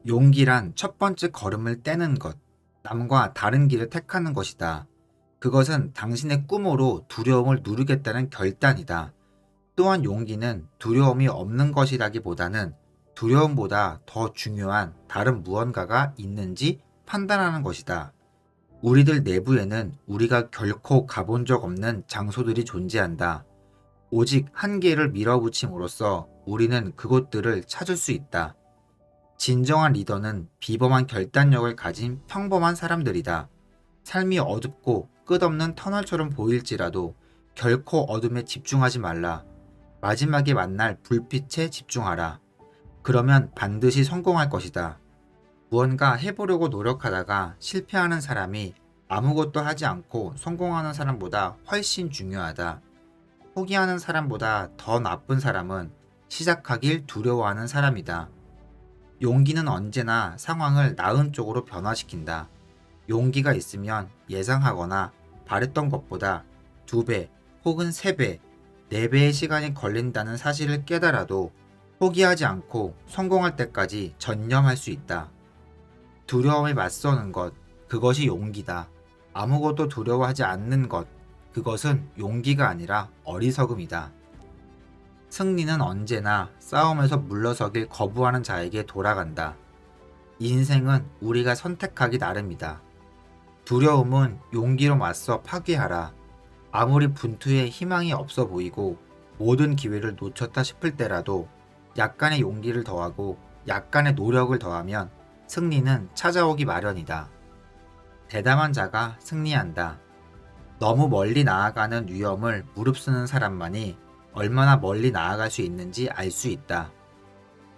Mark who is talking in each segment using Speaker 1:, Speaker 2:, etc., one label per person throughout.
Speaker 1: 용기란 첫 번째 걸음을 떼는 것, 남과 다른 길을 택하는 것이다. 그것은 당신의 꿈으로 두려움을 누르겠다는 결단이다. 또한 용기는 두려움이 없는 것이라기보다는 두려움보다 더 중요한 다른 무언가가 있는지 판단하는 것이다. 우리들 내부에는 우리가 결코 가본 적 없는 장소들이 존재한다. 오직 한계를 밀어붙임으로써 우리는 그곳들을 찾을 수 있다. 진정한 리더는 비범한 결단력을 가진 평범한 사람들이다. 삶이 어둡고 끝없는 터널처럼 보일지라도 결코 어둠에 집중하지 말라. 마지막에 만날 불빛에 집중하라. 그러면 반드시 성공할 것이다. 무언가 해보려고 노력하다가 실패하는 사람이 아무것도 하지 않고 성공하는 사람보다 훨씬 중요하다. 포기하는 사람보다 더 나쁜 사람은 시작하길 두려워하는 사람이다. 용기는 언제나 상황을 나은 쪽으로 변화시킨다. 용기가 있으면 예상하거나 바랬던 것보다 2배 혹은 3배, 4배의 시간이 걸린다는 사실을 깨달아도 포기하지 않고 성공할 때까지 전념할 수 있다. 두려움에 맞서는 것, 그것이 용기다. 아무것도 두려워하지 않는 것, 그것은 용기가 아니라 어리석음이다. 승리는 언제나 싸움에서 물러서길 거부하는 자에게 돌아간다. 인생은 우리가 선택하기 나름이다. 두려움은 용기로 맞서 파괴하라. 아무리 분투에 희망이 없어 보이고 모든 기회를 놓쳤다 싶을 때라도 약간의 용기를 더하고 약간의 노력을 더하면 승리는 찾아오기 마련이다. 대담한 자가 승리한다. 너무 멀리 나아가는 위험을 무릅쓰는 사람만이 얼마나 멀리 나아갈 수 있는지 알 수 있다.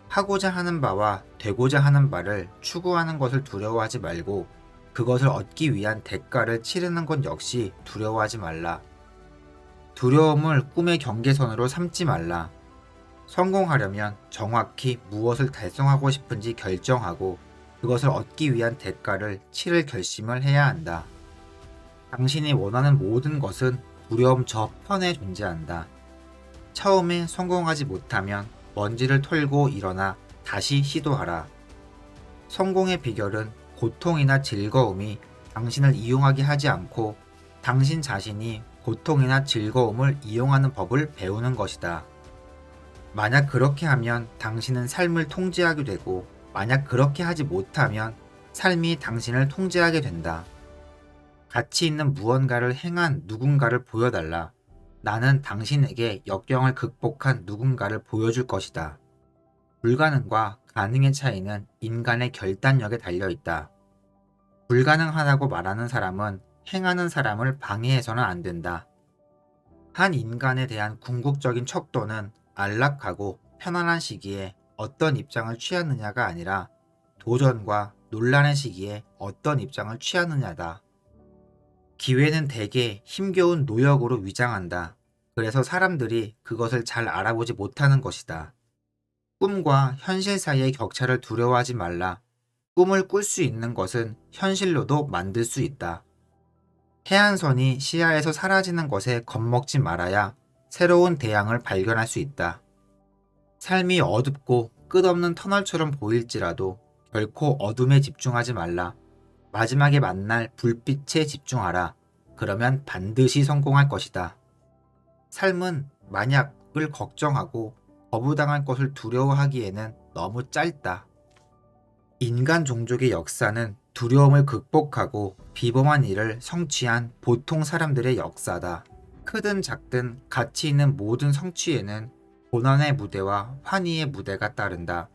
Speaker 1: 하고자 하는 바와 되고자 하는 바를 추구하는 것을 두려워하지 말고 그것을 얻기 위한 대가를 치르는 것 역시 두려워하지 말라. 두려움을 꿈의 경계선으로 삼지 말라. 성공하려면 정확히 무엇을 달성하고 싶은지 결정하고 그것을 얻기 위한 대가를 치를 결심을 해야 한다. 당신이 원하는 모든 것은 두려움 저편에 존재한다. 처음에 성공하지 못하면 먼지를 털고 일어나 다시 시도하라. 성공의 비결은 고통이나 즐거움이 당신을 이용하게 하지 않고 당신 자신이 고통이나 즐거움을 이용하는 법을 배우는 것이다. 만약 그렇게 하면 당신은 삶을 통제하게 되고 만약 그렇게 하지 못하면 삶이 당신을 통제하게 된다. 가치 있는 무언가를 행한 누군가를 보여달라. 나는 당신에게 역경을 극복한 누군가를 보여줄 것이다. 불가능과 가능의 차이는 인간의 결단력에 달려 있다. 불가능하다고 말하는 사람은 행하는 사람을 방해해서는 안 된다. 한 인간에 대한 궁극적인 척도는 안락하고 편안한 시기에 어떤 입장을 취하느냐가 아니라 도전과 논란의 시기에 어떤 입장을 취하느냐다. 기회는 대개 힘겨운 노역으로 위장한다. 그래서 사람들이 그것을 잘 알아보지 못하는 것이다. 꿈과 현실 사이의 격차를 두려워하지 말라. 꿈을 꿀 수 있는 것은 현실로도 만들 수 있다. 해안선이 시야에서 사라지는 것에 겁먹지 말아야 새로운 대양을 발견할 수 있다. 삶이 어둡고 끝없는 터널처럼 보일지라도 결코 어둠에 집중하지 말라. 마지막에 만날 불빛에 집중하라. 그러면 반드시 성공할 것이다. 삶은 만약을 걱정하고 거부당할 것을 두려워하기에는 너무 짧다. 인간 종족의 역사는 두려움을 극복하고 비범한 일을 성취한 보통 사람들의 역사다. 크든 작든 가치 있는 모든 성취에는 고난의 무대와 환희의 무대가 따른다.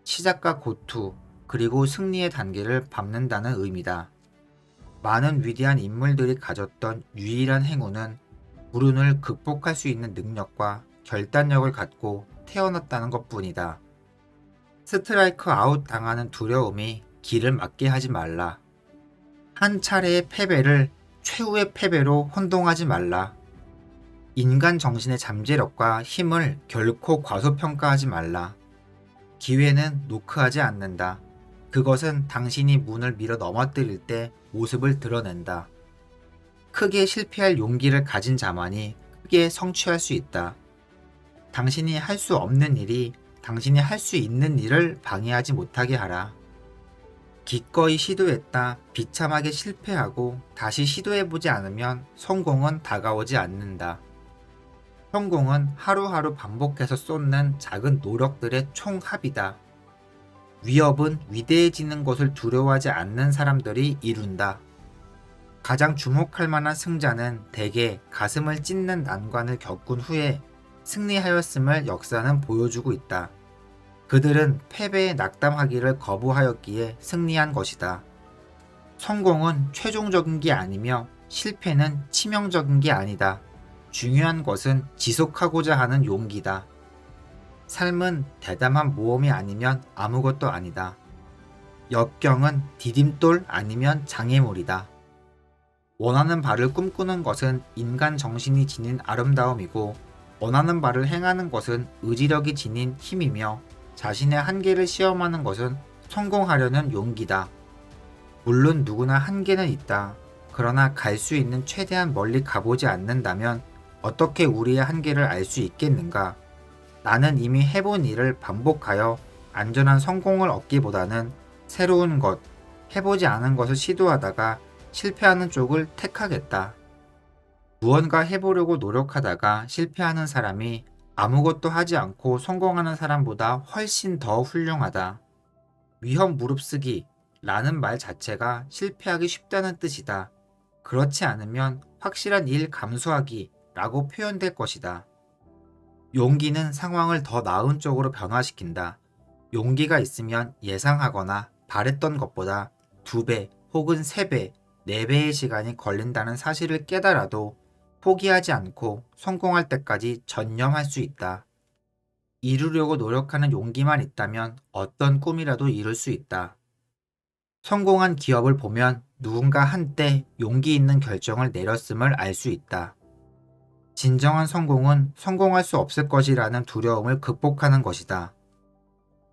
Speaker 1: 시작과 고투, 그리고 승리의 단계를 밟는다는 의미다. 많은 위대한 인물들이 가졌던 유일한 행운은 불운을 극복할 수 있는 능력과 결단력을 갖고 태어났다는 것뿐이다. 스트라이크 아웃 당하는 두려움이 길을 막게 하지 말라. 한 차례의 패배를 최후의 패배로 혼동하지 말라. 인간 정신의 잠재력과 힘을 결코 과소평가하지 말라. 기회는 노크하지 않는다. 그것은 당신이 문을 밀어 넘어뜨릴 때 모습을 드러낸다. 크게 실패할 용기를 가진 자만이 크게 성취할 수 있다. 당신이 할 수 없는 일이 당신이 할 수 있는 일을 방해하지 못하게 하라. 기꺼이 시도했다 비참하게 실패하고 다시 시도해보지 않으면 성공은 다가오지 않는다. 성공은 하루하루 반복해서 쏟는 작은 노력들의 총합이다. 위협은 위대해지는 것을 두려워하지 않는 사람들이 이룬다. 가장 주목할 만한 승자는 대개 가슴을 찢는 난관을 겪은 후에 승리하였음을 역사는 보여주고 있다. 그들은 패배에 낙담하기를 거부하였기에 승리한 것이다. 성공은 최종적인 게 아니며 실패는 치명적인 게 아니다. 중요한 것은 지속하고자 하는 용기다. 삶은 대담한 모험이 아니면 아무것도 아니다. 역경은 디딤돌 아니면 장애물이다. 원하는 바를 꿈꾸는 것은 인간 정신이 지닌 아름다움이고 원하는 바를 행하는 것은 의지력이 지닌 힘이며 자신의 한계를 시험하는 것은 성공하려는 용기다. 물론 누구나 한계는 있다. 그러나 갈 수 있는 최대한 멀리 가보지 않는다면 어떻게 우리의 한계를 알 수 있겠는가? 나는 이미 해본 일을 반복하여 안전한 성공을 얻기보다는 새로운 것, 해보지 않은 것을 시도하다가 실패하는 쪽을 택하겠다. 무언가 해보려고 노력하다가 실패하는 사람이 아무것도 하지 않고 성공하는 사람보다 훨씬 더 훌륭하다. 위험 무릅쓰기 라는 말 자체가 실패하기 쉽다는 뜻이다. 그렇지 않으면 확실한 일 감수하기 라고 표현될 것이다. 용기는 상황을 더 나은 쪽으로 변화시킨다. 용기가 있으면 예상하거나 바랬던 것보다 2배 혹은 3배, 4배의 시간이 걸린다는 사실을 깨달아도 포기하지 않고 성공할 때까지 전념할 수 있다. 이루려고 노력하는 용기만 있다면 어떤 꿈이라도 이룰 수 있다. 성공한 기업을 보면 누군가 한때 용기 있는 결정을 내렸음을 알 수 있다. 진정한 성공은 성공할 수 없을 것이라는 두려움을 극복하는 것이다.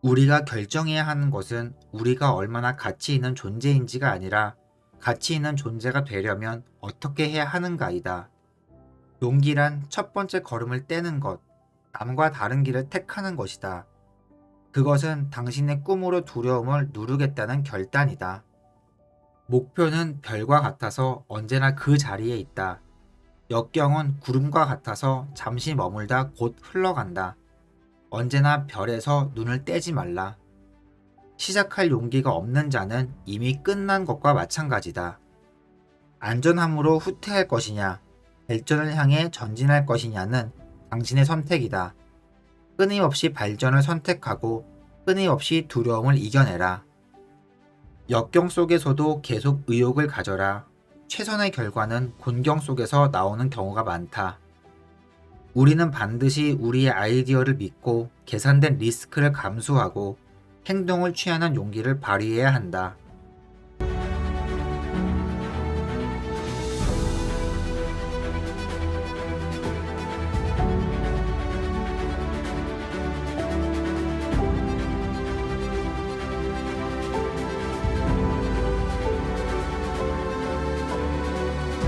Speaker 1: 우리가 결정해야 하는 것은 우리가 얼마나 가치 있는 존재인지가 아니라 가치 있는 존재가 되려면 어떻게 해야 하는가이다. 용기란 첫 번째 걸음을 떼는 것, 남과 다른 길을 택하는 것이다. 그것은 당신의 꿈으로 두려움을 누르겠다는 결단이다. 목표는 별과 같아서 언제나 그 자리에 있다. 역경은 구름과 같아서 잠시 머물다 곧 흘러간다. 언제나 별에서 눈을 떼지 말라. 시작할 용기가 없는 자는 이미 끝난 것과 마찬가지다. 안전함으로 후퇴할 것이냐, 발전을 향해 전진할 것이냐는 당신의 선택이다. 끊임없이 발전을 선택하고 끊임없이 두려움을 이겨내라. 역경 속에서도 계속 의욕을 가져라. 최선의 결과는 곤경 속에서 나오는 경우가 많다. 우리는 반드시 우리의 아이디어를 믿고 계산된 리스크를 감수하고 행동을 취하는 용기를 발휘해야 한다.